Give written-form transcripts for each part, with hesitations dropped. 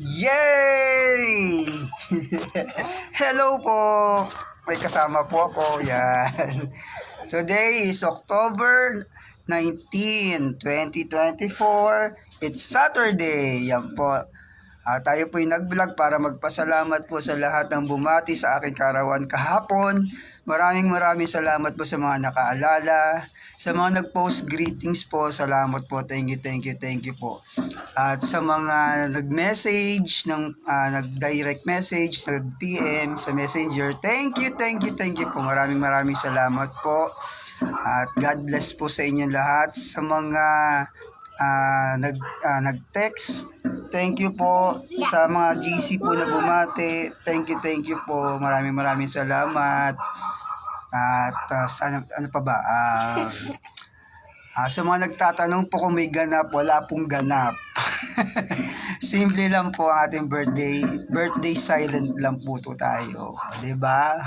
Yay! Hello po! May kasama po ako. Yan. Today is October 19, 2024. It's Saturday. Yan po. Tayo po yung nag-vlog para magpasalamat po sa lahat ng bumati sa aking karawan kahapon. Maraming salamat po sa mga nakaalala. Sa mga nag-post greetings po, salamat po. Thank you po. At sa mga nag-message, nag-direct message, nag-PM sa Messenger, thank you po. Maraming salamat po. At God bless po sa inyo lahat. Sa mga nag-text, thank you po. Sa mga GC po na bumati, thank you po. Maraming salamat. At ano pa ba? Sa mga nagtatanong po kung may ganap, wala pong ganap. Simple lang po ang ating birthday silent lang po to tayo. 'Di ba?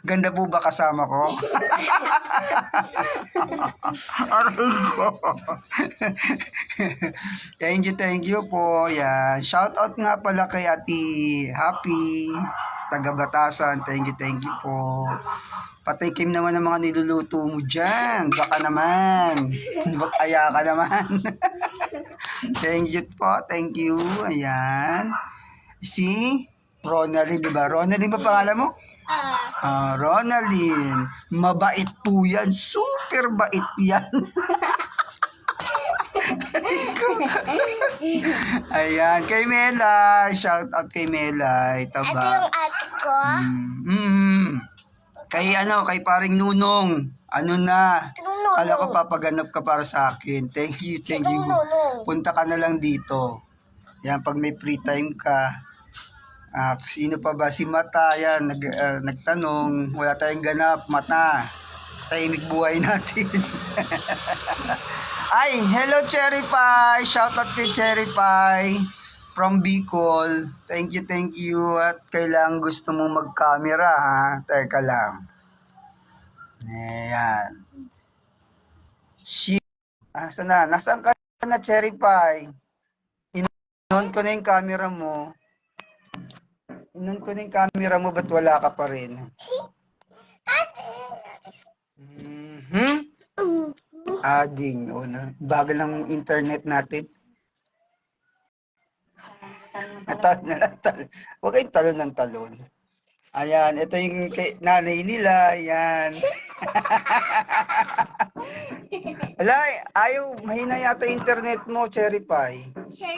Ganda po ba kasama ko? Aray ko. Thank you po. Yan. Shout out nga pala kay Ate Happy, taga Batasan. Thank you po. Patikim naman ng mga niluluto mo dyan. Baka naman. Aya ka naman. Thank you. Ayan. Si Ronaldin, di ba? Ronaldin ba pangalan mo? Ronaldin. Mabait po yan. Super bait yan. Ayan. Kay Mela. Shout out kay Mela. Ito ba? Ito yung ate ko. Kay paring Nunong. Ano na? Nunong. Kala ko papaganap ka para sa akin. Thank you. Nunong. Punta ka na lang dito. Yan, pag may free time ka. Sino pa ba? Si Mata, yan, nagtanong. Wala tayong ganap, Mata. Tahimik buhay natin. Ay, hello Cherry Pie. Shoutout kay Cherry Pie from Bicol. Thank you. At kailangan gusto mong mag-camera, ha? Teka lang. Ayan. Saan na? Nasaan ka na, Cherry Pie? Inon ko na yung camera mo. Ba't wala ka pa rin? Ading. Bagal ng internet natin. Huwag kayong talon ng talon. Ayan, ito yung nanay nila. Ayan. Wala, mahina yata internet mo, Cherry Pie.